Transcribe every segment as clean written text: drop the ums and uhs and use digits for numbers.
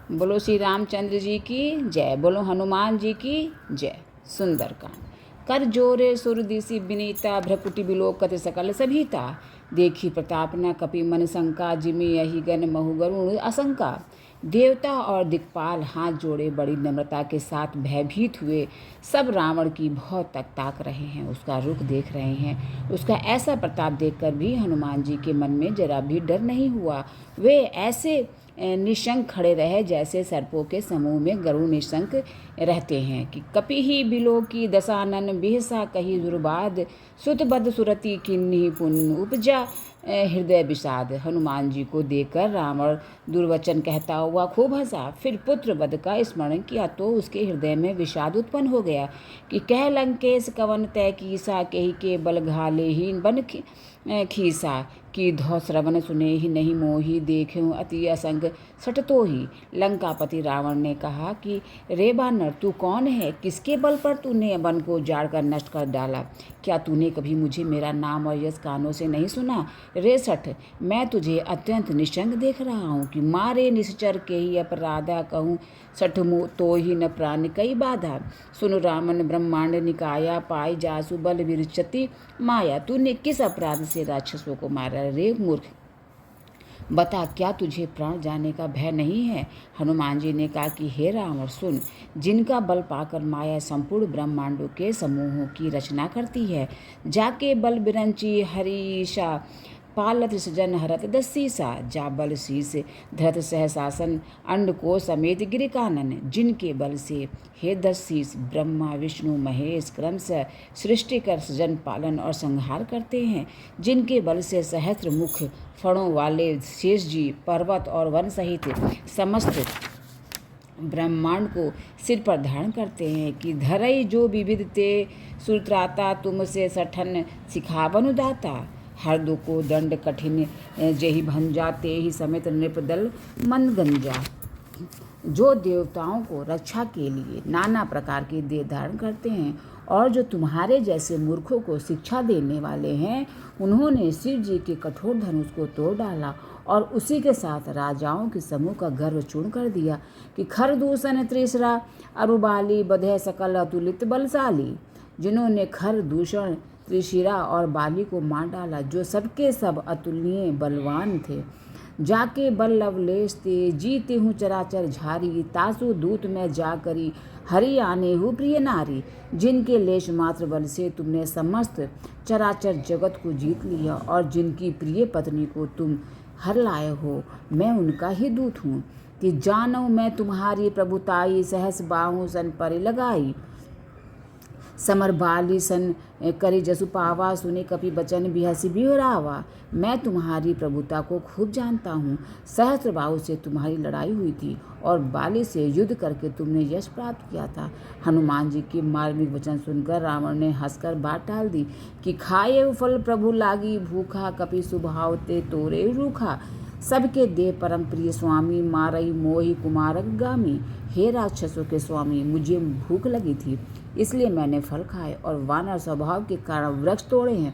बोलो श्री रामचंद्र जी की जय, बोलो हनुमान जी की जय। सुंदरकांड। कर जोरे सुर दिशि विनीता, भ्रकुटि बिलोकत सकल सभीता। देखी प्रताप न कपि मन शंका, जिमि यही गण महु गरुण आशंका। देवता और दिक्पाल हाथ जोड़े बड़ी नम्रता के साथ भयभीत हुए। सब रावण की भौं तक ताक रहे हैं, उसका रुख देख रहे हैं। उसका ऐसा प्रताप देखकर भी हनुमान जी के मन में जरा भी डर नहीं हुआ। वे ऐसे निशंक खड़े रहे जैसे सर्पों के समूह में गरुड़ निशंक रहते हैं। कि कपि ही बिलो की दशानन, बिहसा कही दुर्बाद। सुतबद्ध सुरति किन्हीं पुण्य उपजा, हृदय विषाद। हनुमान जी को देखकर रावण दुर्वचन कहता हुआ खूब हंसा। फिर पुत्र वध का स्मरण किया तो उसके हृदय में विषाद उत्पन्न हो गया। कि कह लंकेश कवन तय कीसा, केहि के बल घालेहीन बन खीसा। कि धौ श्रवण सुने ही नहीं मोही, देख्यो अति असंग सटतो ही। लंकापति रावण ने कहा कि रे बानर, तू कौन है? किसके बल पर तूने वन को उजाड़ कर नष्ट कर डाला? क्या तूने कभी मुझे मेरा नाम और यश कानों से नहीं सुना? रे सठ, मैं तुझे अत्यंत निशंक देख रहा हूँ। कि मारे निश्चर के ही अपराधा, कहूँ सठ तो ही न प्राण कई बाधा। सुन रामन ब्रह्मांड निकाया, पाई जासु बल विरचति माया। तूने किस अपराध से राक्षसों को मारा रे मूर्ख? बता, क्या तुझे प्राण जाने का भय नहीं है? हनुमान जी ने कहा कि हे रावण सुन, जिनका बल पाकर माया संपूर्ण ब्रह्मांडों के समूहों की रचना करती है, जाके बल बिरंची हरीशा, पालत सृजन हरत दसीसा। जा बल शीस धरत सहशासन, अंड को समेत गिर कानन। जिनके बल से हे दशीस ब्रह्मा विष्णु महेश क्रमशः सृष्टि कर सृजन पालन और संहार करते हैं। जिनके बल से सहस्त्र मुख फणों वाले शेष जी पर्वत और वन सहित समस्त ब्रह्मांड को सिर पर धारण करते हैं। कि धरई जो विविध ते सुरत्राता, तुमसे सठन सिखावन दाता। हर दो को दंड कठिन जेहि भंजा, ते ही समेत नृपदल मन गंजा। जो देवताओं को रक्षा के लिए नाना प्रकार के देह धारण करते हैं और जो तुम्हारे जैसे मूर्खों को शिक्षा देने वाले हैं, उन्होंने शिव जी के कठोर धनुष को तोड़ डाला और उसी के साथ राजाओं के समूह का गर्व चूर्ण कर दिया। कि खरदूषण त्रिशरा, अरुबाली बधे सकल अतुलित बलशाली। जिन्होंने खर दूषण त्रिशिरा और बाली को मार डाला, जो सबके सब अतुलनीय बलवान थे। जाके बल लवलेश ते, जीते हूँ चराचर झारी। तासु दूत में जा करी, हरि आने हूँ प्रिय नारी। जिनके लेश मात्र बल से तुमने समस्त चराचर जगत को जीत लिया और जिनकी प्रिय पत्नी को तुम हर लाए हो, मैं उनका ही दूत हूँ। कि जानो मैं तुम्हारी प्रभुताई, सहस बाहु सन परि लगाई। समर बाली सन करी जसु पावा, सुने कपि बचन बिहसी बिहरावा। मैं तुम्हारी प्रभुता को खूब जानता हूँ। सहस्त्र बाहु से तुम्हारी लड़ाई हुई थी और बाली से युद्ध करके तुमने यश प्राप्त किया था। हनुमान जी की मार्मिक वचन सुनकर रावण ने हंसकर बात टाल दी। कि खाए फल प्रभु लागी भूखा, कपि सुभाव ते तोरे रूखा। सबके देव परम प्रिय स्वामी, मारई मोहि कुमारक गामी। हे राक्षसों के स्वामी, मुझे भूख लगी थी इसलिए मैंने फल खाए और वानर स्वभाव के कारण वृक्ष तोड़े हैं।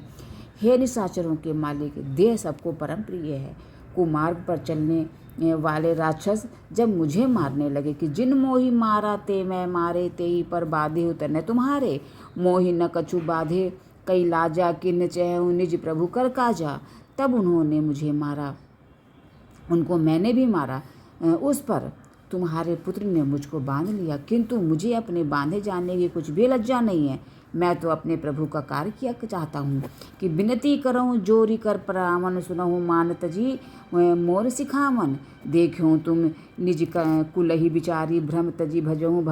हे निशाचरों के मालिक, देह सबको परम प्रिय है। कुमार्ग पर चलने वाले राक्षस जब मुझे मारने लगे, कि जिन मोहि मारा ते मैं मारे, ते ही पर बाधे उतरने तुम्हारे। मोहि न कछु बाधे कई लाजा, किन्न चहु निज प्रभु कर काजा। तब उन्होंने मुझे मारा, उनको मैंने भी मारा। उस पर तुम्हारे पुत्र ने मुझको बांध लिया, किंतु मुझे अपने बांधे जाने की कुछ भी लज्जा नहीं है। मैं तो अपने प्रभु का कार्य किया चाहता हूँ। कि विनती करऊँ जोरी कर परावन, सुनहु मान तजी मोर सिखावन। देखूँ तुम निज कुलही बिचारी, भ्रम तजी भजहूँ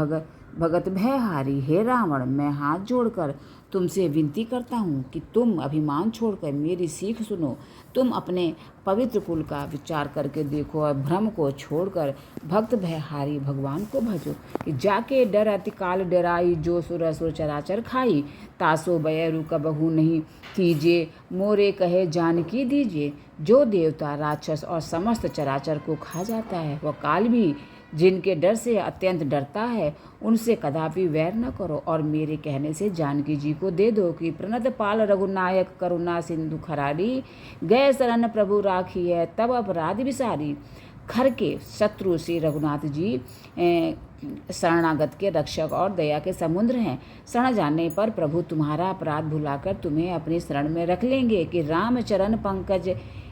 भगत भयहारी। हे रावण, मैं हाथ जोड़कर तुमसे विनती करता हूँ कि तुम अभिमान छोड़कर मेरी सीख सुनो। तुम अपने पवित्र कुल का विचार करके देखो और भ्रम को छोड़कर भक्त भयहारी भगवान को भजो। कि जाके डर अति काल डराई, जो सुर असुर चराचर खाई। तासो बयरु कबहु नहीं कीजे, मोरे कहे जानकी दीजिए। जो देवता राक्षस और समस्त चराचर को खा जाता है, वह काल भी जिनके डर से अत्यंत डरता है, उनसे कदापि वैर न करो और मेरे कहने से जानकी जी को दे दो। कि प्रणत पाल रघुनायक, करुणा सिंधु खरारी। गए शरण प्रभु राखी है, तब अपराध विसारी। खर के शत्रु श्री रघुनाथ जी शरणागत के रक्षक और दया के समुद्र हैं। शरण जाने पर प्रभु तुम्हारा अपराध भुलाकर तुम्हें अपनी शरण में रख लेंगे कि राम चरण पंकज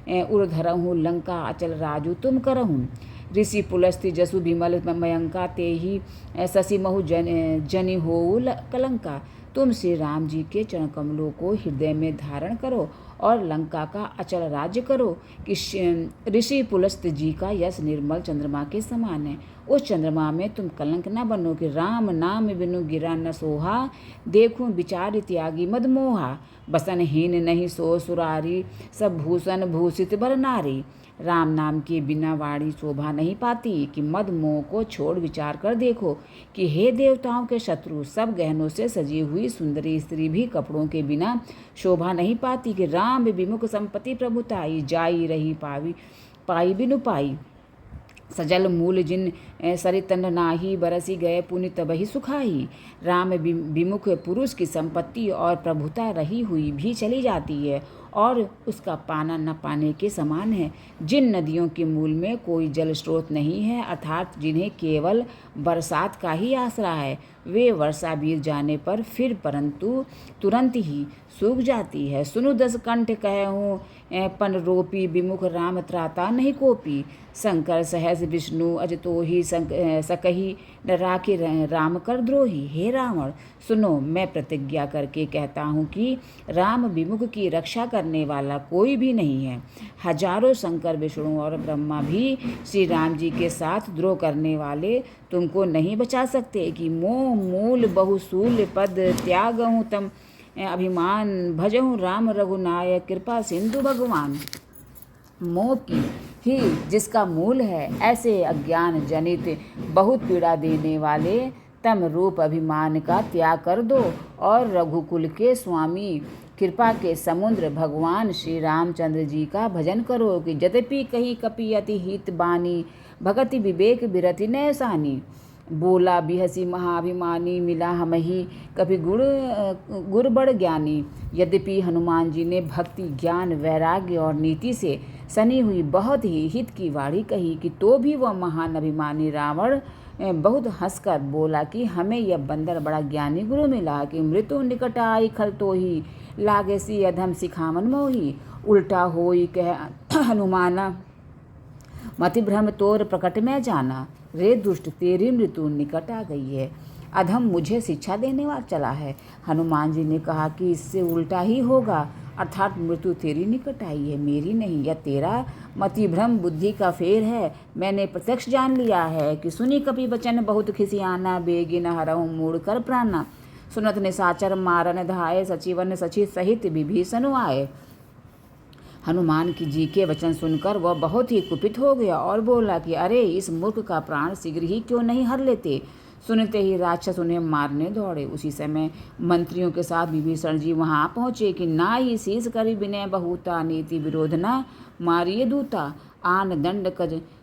उर्धरहूँ लंका अचल राजू तुम करहूँ। ऋषि पुलस्ति जसु विमल मयंका ते ही शशि महु जनि होऊ कलंका। तुम श्री राम जी के चरण कमलों को हृदय में धारण करो और लंका का अचल राज्य करो कि ऋषि पुलस्त जी का यश निर्मल चंद्रमा के समान है। उस चंद्रमा में तुम कलंक न बनो कि राम नाम बिनु गिरा न सोहा, देखूं विचार त्यागी मद मोहा। बसनहीन नहीं सो सुरारी, सब भूषण भूषित बर नारी। राम नाम के बिना वाणी शोभा नहीं पाती कि मद मोह को छोड़ विचार कर देखो कि हे देवताओं के शत्रु, सब गहनों से सजी हुई सुंदरी स्त्री भी कपड़ों के बिना शोभा नहीं पाती कि राम विमुख संपत्ति प्रभुताई, जाई रही पाई बिनु पाई। सजल मूल जिन सरितन नाही, बरसी गए पुनि तबहि सुखाई। राम विमुख पुरुष की संपत्ति और प्रभुता रही हुई भी चली जाती है और उसका पाना न पाने के समान है। जिन नदियों के मूल में कोई जल स्रोत नहीं है, अर्थात जिन्हें केवल बरसात का ही आसरा है, वे वर्षा बीत जाने पर फिर परंतु तुरंत ही सूख जाती है। सुनु दस कंठ कहूँ पन रोपी, विमुख राम त्राता नहीं कोपी। शंकर सहज विष्णु अजतो ही सकही, न राखी राम कर द्रोही। हे रावण सुनो, मैं प्रतिज्ञा करके कहता हूँ कि राम विमुख की रक्षा करने वाला कोई भी नहीं है। हजारों शंकर विष्णु और ब्रह्मा भी श्री राम जी के साथ द्रोह करने वाले तुमको नहीं बचा सकते कि मोह मूल बहुसूल पद त्यागहूँ तम अभिमान, भजहूँ राम रघुनायक कृपा सिंधु भगवान। मोह की ही जिसका मूल है, ऐसे अज्ञान जनित बहुत पीड़ा देने वाले तम रूप अभिमान का त्याग कर दो और रघुकुल के स्वामी कृपा के समुद्र भगवान श्री रामचंद्र जी का भजन करो कि यद्यपि कही कपि अति हित बानी, भगति विवेक बिरति नैसानी। बोला बिहसी महाभिमानी, मिला हमही कभी गुर बड़ ज्ञानी। यद्यपि हनुमान जी ने भक्ति ज्ञान वैराग्य और नीति से सनी हुई बहुत ही हित की वाणी कही कि तो भी वह महान अभिमानी रावण बहुत हंसकर बोला कि हमें यह बंदर बड़ा ज्ञानी गुरु मिला कि मृत्यु निकट आई खल तो ही, लागे सी अधम सिखावन मोही। उल्टा होई कह हनुमाना, मति भ्रम तोर प्रकट में जाना। रे दुष्ट, तेरी मृत्यु निकट आ गई है, अधम मुझे शिक्षा देने वाला चला है। हनुमान जी ने कहा कि इससे उल्टा ही होगा, अर्थात मृत्यु तेरी निकट आई है, मेरी नहीं। यह तेरा मति भ्रम बुद्धि का फेर है। मैंने प्रत्यक्ष जान लिया है कि सुनी कपि वचन बहुत खिसियाना, बेगिन हरहु मूढ़ कर प्राणा। सुनत निशाचर मारन धाये, सचिवन सचित सहित विभीषण आए। हनुमान जी के वचन सुनकर वह बहुत ही कुपित हो गया और बोला कि अरे, इस मूर्ख का प्राण शीघ्र ही क्यों नहीं हर लेते। सुनते ही राक्षस उन्हें मारने दौड़े। उसी समय मंत्रियों के साथ विभीषण जी वहां पहुंचे कि ना ही शीस करी विनय बहुता, नीति विरोध न मारिए दूता। आन दंड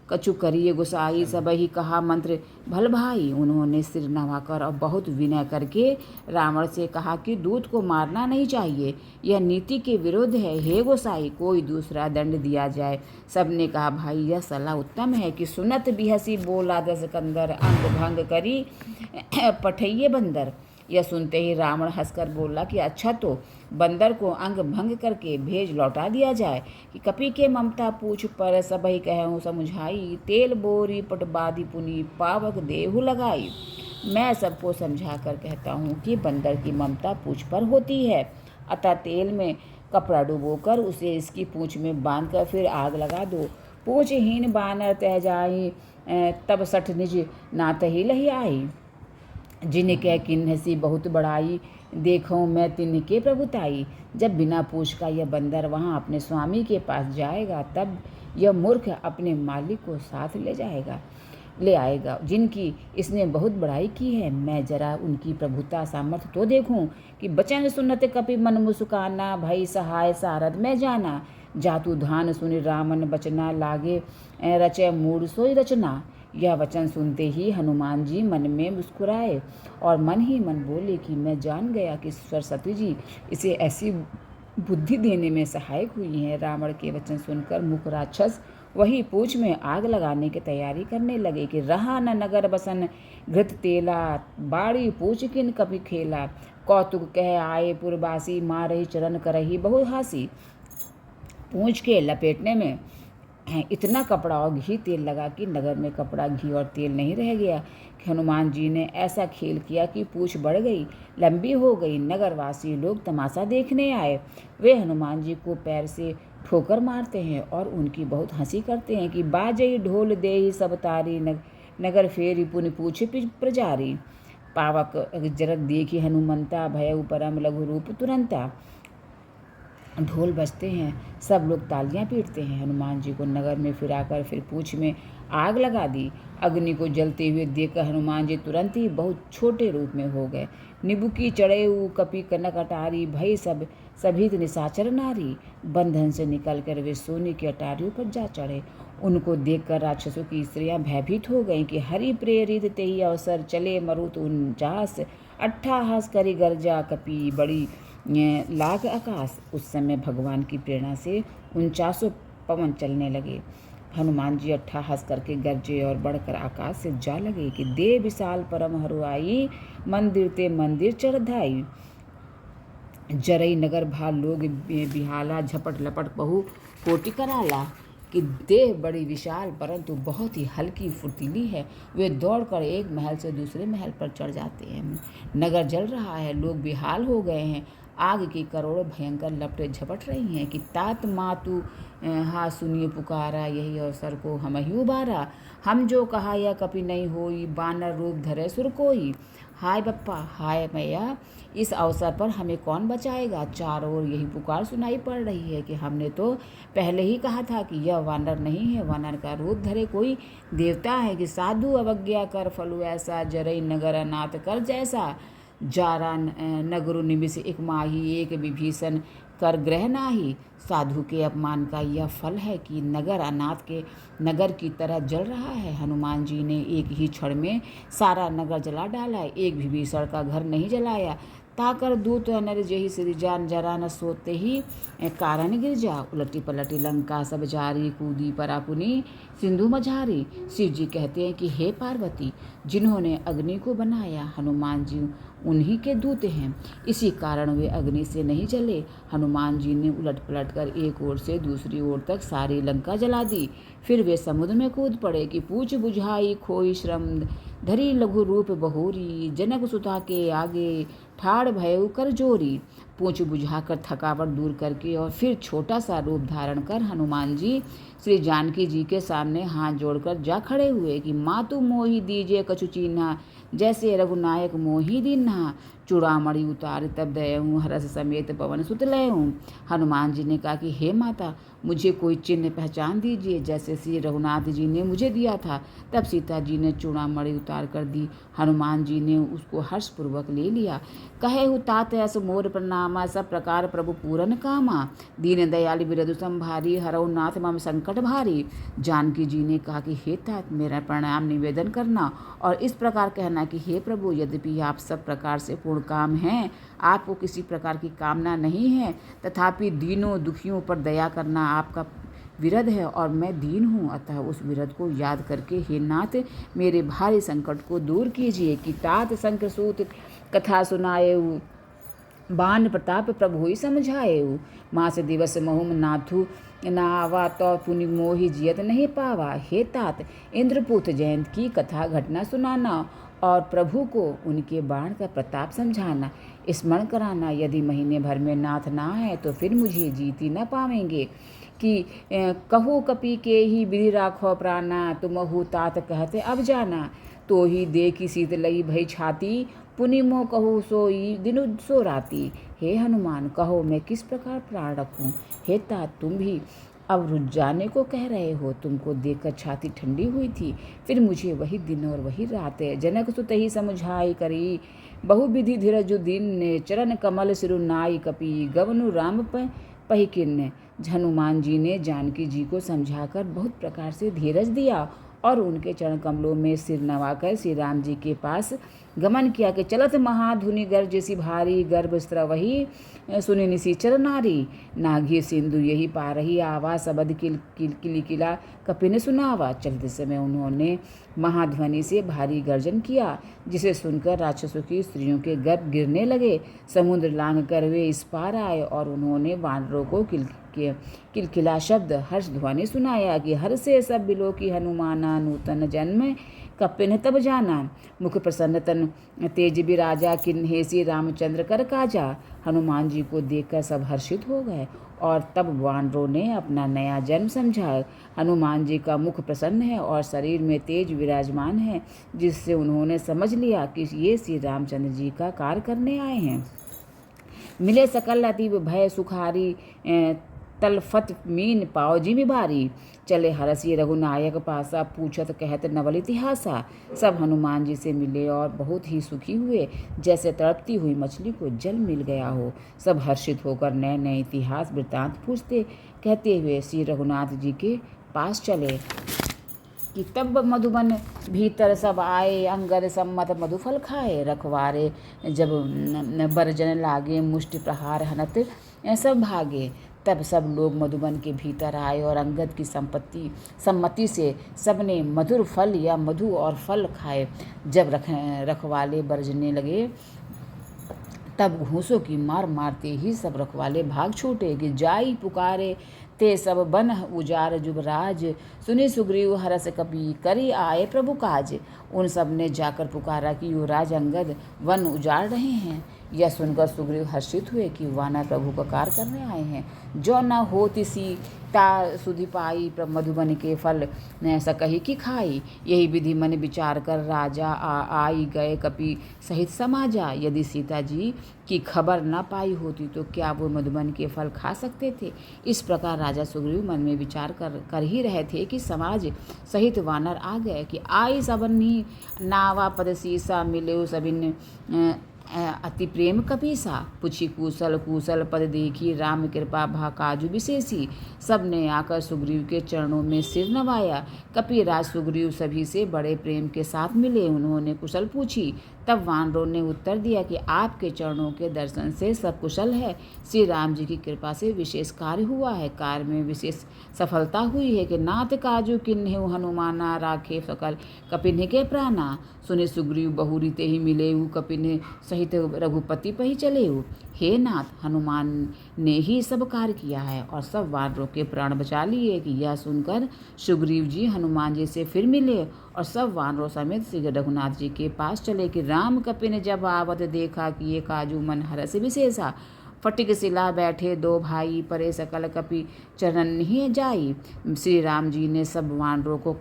कछु करिए गुसाई, सब ही कहा मंत्र भल भाई। उन्होंने सिर नवाकर और बहुत विनय करके रावण से कहा कि दूत को मारना नहीं चाहिए, यह नीति के विरुद्ध है। हे गोसाई, कोई दूसरा दंड दिया जाए। सबने कहा भाई, यह सलाह उत्तम है कि सुनत बिहसी बोला दस कंदर, अंग भंग करी पठइये बंदर। यह सुनते ही रावण हंसकर बोला कि अच्छा, तो बंदर को अंग भंग करके भेज लौटा दिया जाए कि कपि के ममता पूछ पर सबहि कहूँ समझाई, तेल बोरी पटबादी पुनी पावक देहु लगाई। मैं सबको समझा कर कहता हूँ कि बंदर की ममता पूछ पर होती है, अतः तेल में कपड़ा डुबोकर उसे इसकी पूँछ में बांधकर फिर आग लगा दो। पूछहीन बानर तह जाई, तब सठ निज नात ही लही आई। जिन कह किन्हसी बहुत बड़ाई, देखो मैं तिनके प्रभुताई। जब बिना पूछ का यह बंदर वहाँ अपने स्वामी के पास जाएगा, तब यह मूर्ख अपने मालिक को साथ ले आएगा, जिनकी इसने बहुत बड़ाई की है। मैं जरा उनकी प्रभुता सामर्थ्य तो देखूं कि बचन सुनत कपि मन मुस्काना, भई सहाय सारद में जाना। जातु धान सुनि रामन बचना, लागे रचे मूढ़ सोई रचना। यह वचन सुनते ही हनुमान जी मन में मुस्कुराए और मन ही मन बोले कि मैं जान गया कि सरस्वती जी इसे ऐसी बुद्धि देने में सहायक हुई हैं। रावण के वचन सुनकर मुख राक्षस वही पूछ में आग लगाने की तैयारी करने लगे कि रहा न नगर बसन घृत तेला, बाड़ी पूछ किन कभी खेला, कौतुक कह आए पुरबासी, मारही चरण करही बहु हासी। पूंछ के लपेटने में इतना कपड़ा और घी तेल लगा कि नगर में कपड़ा घी और तेल नहीं रह गया। कि हनुमान जी ने ऐसा खेल किया कि पूंछ बढ़ गई, लंबी हो गई। नगरवासी लोग तमाशा देखने आए। वे हनुमान जी को पैर से ठोकर मारते हैं और उनकी बहुत हंसी करते हैं कि बाजई ढोल दे ही सब तारी, नगर फेरी पुन पूछ प्रजारी। पावक जरक देखी हनुमंता, भय परम लघु रूप तुरंता। ढोल बजते हैं, सब लोग तालियां पीटते हैं। हनुमान जी को नगर में फिराकर फिर पूंछ में आग लगा दी। अग्नि को जलते हुए देखकर हनुमान जी तुरंत ही बहुत छोटे रूप में हो गए। निबुकी चढ़े कपि कनक अटारी, भई सभी निशाचर नारी। बंधन से निकलकर वे सोने की अटारियों पर जा चढ़े। उनको देखकर राक्षसों की स्त्रियां भयभीत हो गईं कि हरि प्रेरित तेहि अवसर, चले मरुत 49 अट्ठाहास करी गर्जा, कपि बड़ी लाग आकाश। उस समय भगवान की प्रेरणा से 49 पवन चलने लगे। हनुमान जी अट्ठाहास करके गरजे और बढ़कर आकाश से जा लगे कि दे विशाल परम हरुआई, मंदिर ते मंदिर चढ़ाई। जरई नगर भाल लोग बिहाला, झपट लपट बहु कोटि कराला। कि देह बड़ी विशाल परंतु बहुत ही हल्की फुर्तीली है। वे दौड़कर एक महल से दूसरे महल पर चढ़ जाते हैं। नगर जल रहा है, लोग बेहाल हो गए हैं। आग की करोड़ों भयंकर लपटें झपट रही हैं कि तात मातु हा सुनिए पुकारा, यही अवसर को हम ही उबारा। हम जो कहा या कभी नहीं होई, बानर रूप धरे सुर कोई। हाय बप्पा हाय मैया, इस अवसर पर हमें कौन बचाएगा। चारों ओर यही पुकार सुनाई पड़ रही है कि हमने तो पहले ही कहा था कि यह वानर नहीं है, वानर का रूप धरे कोई देवता है। कि साधु अवज्ञा कर फलु ऐसा, जरई नगर अनाथ कर जैसा। जारा नगरु निमिष एक माही, एक विभीषण कर ग्रह नाही। साधु के अपमान का यह फल है कि नगर अनाथ के नगर की तरह जल रहा है। हनुमान जी ने एक ही क्षण में सारा नगर जला डाला, एक विभीषण का घर नहीं जलाया। ताकर दूत नर जही सृजान, जरा न सोते ही कारण गिर जा। उलटी पलटी लंका सब जारी, कूदी परापुनी सिंधु मझारी। शिव जी कहते हैं कि हे पार्वती, जिन्होंने अग्नि को बनाया हनुमान जी उन्हीं के दूत हैं, इसी कारण वे अग्नि से नहीं जले। हनुमान जी ने उलट पलट कर एक ओर से दूसरी ओर तक सारी लंका जला दी। फिर वे समुद्र में कूद पड़े कि पूछ बुझाई खोई श्रम, धरी लघु रूप बहोरी। जनक सुता के आगे ठाड़ भयउ कर जोरी। पूंछ बुझाकर थकावट दूर करके और फिर छोटा सा रूप धारण कर हनुमान जी श्री जानकी जी के सामने हाथ जोड़कर जा खड़े हुए कि मातु मोहि दीजिए कछु चीन्हा, जैसे रघुनायक मोहि दीन्हा। चूड़ामणि उतार तब दयऊँ, हरस समेत पवन सुत लयऊँ। हनुमान जी ने कहा कि हे माता, मुझे कोई चिन्ह पहचान दीजिए, जैसे श्री रघुनाथ जी ने मुझे दिया था। तब सीता जी ने चूड़ामणि उतार कर दी। हनुमान जी ने उसको हर्षपूर्वक ले लिया। कहे हु तात अस मोर प्रणामा, सब प्रकार प्रभु पूरन कामा। दीन दयाल बिरधु संभारी, हरऊ नाथ मम संकट भारी। जानकी जी ने कहा कि हे तात, मेरा प्रणाम निवेदन करना और इस प्रकार कहना कि हे प्रभु, यद्यपि आप सब प्रकार से पूर्ण काम हैं, आपको किसी प्रकार की कामना नहीं है, तथापि दीनों दुखियों पर दया करना आपका विरध है और मैं दीन हूँ। अतः उस विरध को याद करके हे नाथ, मेरे भारी संकट को दूर कीजिए। कि तात संक्रसूत कथा सुनाएऊ, बान प्रताप प्रभु ही समझाएऊ। मास दिवस महुम नाथु नावा, तो पुनि मोहि जियत नहीं पावा। हे तात, इंद्रपुत जयंत की कथा घटना सुनाना और प्रभु को उनके बाण का प्रताप समझाना, स्मरण कराना। यदि महीने भर में नाथ ना है तो फिर मुझे जीत ही न पावेंगे। कि कहो कपि के ही विधि राखो प्राणा, तुमहु तात कहते अब जाना। तो ही देखी शीतलई भई छाती, पुनि मोह कहू सोई दिनु सो राती। हे हनुमान, कहो मैं किस प्रकार प्राण रखूं। हे तात, तुम भी अब रुक जाने को कह रहे हो। तुमको देखकर छाती ठंडी हुई थी, फिर मुझे वही दिन और वही रात है। जनक सुत ही समझाई करी, बहुविधि धीरजु दीन। चरण कमल सिरु नाई कपि, गवनु राम पहि किन्ने। हनुमान जी ने जानकी जी को समझाकर बहुत प्रकार से धीरज दिया और उनके चरण कमलों में सिर नवाकर श्री राम जी के पास गमन किया कि चलत महाधुनि गर्भ जैसी भारी गर्भ स्त्रवही सुनि निशिचर नारी नागी सिंधु यही पा रही आवा सबद किला कपि ने सुनावा। चलते समय उन्होंने महाध्वनि से भारी गर्जन किया, जिसे सुनकर राक्षसों की स्त्रियों के गर्भ गिरने लगे। समुद्र लांघ कर वे इस पार आए और उन्होंने वानरों को किलकिला शब्द हर्ष ध्वनि सुनाया कि हर से सब बिलो की हनुमाना नूतन जन्म कपिन तब जाना। मुख प्रसन्न तन तेज बिराजा किन्हेसी रामचंद्र कर काजा। हनुमान जी को देखकर सब हर्षित हो गए और तब वानरों ने अपना नया जन्म समझा। हनुमान जी का मुख प्रसन्न है और शरीर में तेज विराजमान है, जिससे उन्होंने समझ लिया कि ये श्री रामचंद्र जी का कार्य करने आए हैं। मिले सकल अतीब भय सुखारी तलफत मीन पाओ जिमि बारी। चले हरसी रघुनायक पासा पूछत कहत नवल इतिहासा। सब हनुमान जी से मिले और बहुत ही सुखी हुए, जैसे तड़पती हुई मछली को जल मिल गया हो। सब हर्षित होकर नए नए इतिहास वृत्तांत पूछते कहते हुए श्री रघुनाथ जी के पास चले कि तब मधुबन भीतर सब आए अंगद सम्मत मधुफल खाए। रखवारे जब बरजन लागे मुष्टि प्रहार हनत सब भागे। तब सब लोग मधुबन के भीतर आए और अंगद की सम्मति से सबने मधुर फल या मधु और फल खाए। जब रखवाले बरजने लगे तब घूंसों की मार मारते ही सब रखवाले भाग छूटे कि जाई पुकारे ते सब बन उजार जुबराज। सुनी सुग्रीव हरस कपि करी आए प्रभु काज। उन सब ने जाकर पुकारा कि युवराज अंगद वन उजाड़ रहे हैं। यह सुनकर सुग्रीव हर्षित हुए कि वानर प्रभु का कार्य करने आए हैं। जो न होती सीता सुधि पाई मधुबन के फल सकही की खाई। यही विधि मन विचार कर राजा आई गए कपि सहित समाजा। यदि सीता जी की खबर न पाई होती तो क्या वो मधुबन के फल खा सकते थे। इस प्रकार राजा सुग्रीव मन में विचार कर ही रहे थे कि समाज सहित वानर आ गए कि आई सबनी नावा पद सीसा मिले सबिन अति प्रेम कपीसा। पूछी कुशल कुशल पद देखी राम कृपा भा काजु विशेषी। सब ने आकर सुग्रीव के चरणों में सिर नवाया। कपिराज सुग्रीव सभी से बड़े प्रेम के साथ मिले। उन्होंने कुशल पूछी। तब वानरों ने उत्तर दिया कि आपके चरणों के दर्शन से सब कुशल है। श्री राम जी की कृपा से विशेष कार्य हुआ है। कार्य में विशेष सफलता हुई है कि नाथ काजू किन्हें हनुमाना राखे सकल कपिन्ह के प्राणा। सुने सुग्रीव बहुरी ते ही मिले कपिन्ह सहित रघुपति पर ही चले। हे नाथ, हनुमान ने ही सब कार्य किया है और सब वानरों के प्राण बचा लिए। कि यह सुनकर सुग्रीव जी हनुमान जी से फिर मिले और सब वानरों समेत श्री रघुनाथ जी के पास चले कि राम कपिन जब आवत देखा कि ये काजू मन हरस विशेषा। फटिक शिला बैठे दो भाई परे सकल कपि चरण ही जाई। श्री राम जी ने सब वानरों को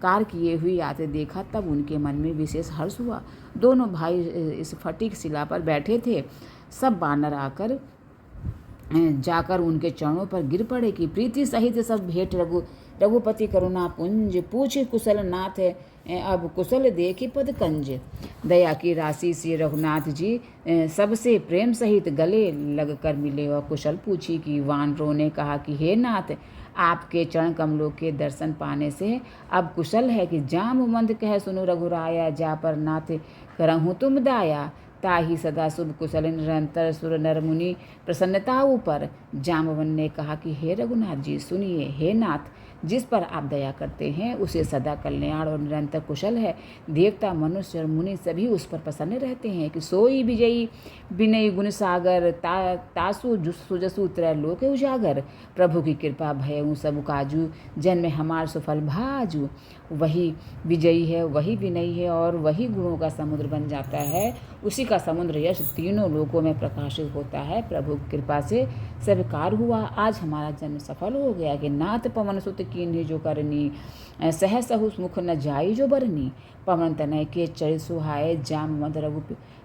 कार किए हुए आते देखा, तब उनके मन में विशेष हर्ष हुआ। दोनों भाई इस फटिक शिला पर बैठे थे। सब वानर आकर जाकर उनके चरणों पर गिर पड़े कि प्रीति सहित सब भेंट रघुपति करुणा पुंज। पूछे कुशल नाथ अब कुशल देखी पद कंज। दया की राशि श्री रघुनाथ जी सबसे प्रेम सहित गले लगकर मिले और कुशल पूछी। कि वानरों ने कहा कि हे नाथ, आपके चरण कमलों के दर्शन पाने से अब कुशल है कि जामवंत कह सुनो रघुराया। जा पर नाथ करहूँ तुम दाया। ताही सदा शुभ कुशल निरंतर सुर नर मुनि प्रसन्नता ऊपर। जामवन ने कहा कि हे रघुनाथ जी सुनिए। हे नाथ, जिस पर आप दया करते हैं उसे सदा कल्याण और निरंतर कुशल है। देवता मनुष्य और मुनि सभी उस पर प्रसन्न रहते हैं। कि सोई विजयी विनय गुण सागर तासु सुजसु त्रैलोक उजागर। प्रभु की कृपा भयउ सब काजू जन्म हमार सुफल भाजू। वही विजयी है, वही विनयी है और वही गुणों का समुद्र बन जाता है। उसी का समुद्र यश तीनों लोकों में प्रकाशित होता है। प्रभु की कृपा से सब कार्य हुआ। आज हमारा जन्म सफल हो गया। कि नाथ पवन सुत कीन्ही जो करनी सह सहुस मुख न जाई जो बरनी। पवन तनय के चरित सुहाए जामवंत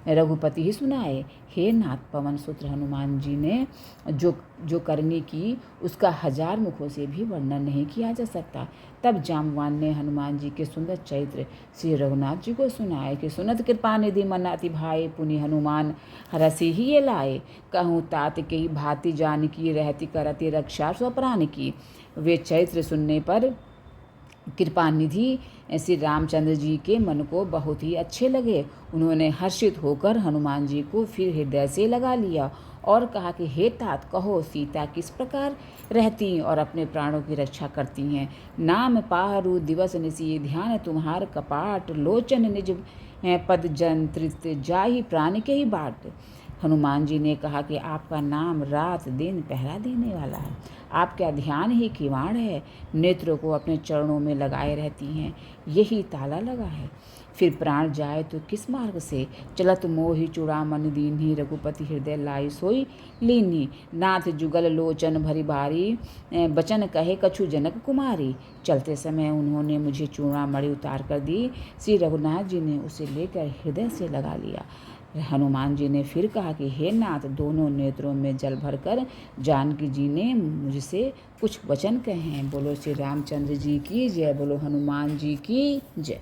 रघुपति ही सुनाए। हे नाथ, पवन सुत्र हनुमान जी ने जो करनी की उसका 1000 मुखों से भी वर्णन नहीं किया जा सकता। तब जामवान ने हनुमान जी के सुंदर चरित्र श्री रघुनाथ जी को सुनाए। कि सुनत कृपा निधि मन अति भाई पुनि हनुमान हरसी ही ये लाए। कहूँ तात के ही भांति जान की रहती करती रक्षा स्वप्राण की। वे चरित्र सुनने पर कृपा निधि श्री रामचंद्र जी के मन को बहुत ही अच्छे लगे। उन्होंने हर्षित होकर हनुमान जी को फिर हृदय से लगा लिया और कहा कि हे तात, कहो सीता किस प्रकार रहती और अपने प्राणों की रक्षा करती हैं। नाम पारु दिवस निसी, ध्यान तुम्हार कपाट, लोचन निज पद जंत्रित, जाहि प्राण के ही बाट। हनुमान जी ने कहा कि आपका नाम रात दिन पहरा देने वाला है, आपका ध्यान ही किवाड़ है, नेत्रों को अपने चरणों में लगाए रहती हैं, यही ताला लगा है। फिर प्राण जाए तो किस मार्ग से, चलत मोहि चूड़ामणि दीन्ही, रघुपति हृदय लाई सोई लीन्ही। नाथ जुगल लोचन भरी बारी, बचन कहे कछु जनक कुमारी। चलते समय उन्होंने मुझे चूड़ामणि उतार कर दी। श्री रघुनाथ जी ने उसे लेकर हृदय से लगा लिया। हनुमान जी ने फिर कहा कि हे नाथ, दोनों नेत्रों में जल भरकर जानकी जी ने मुझसे कुछ वचन कहे हैं। बोलो श्री रामचंद्र जी की जय, बोलो हनुमान जी की जय।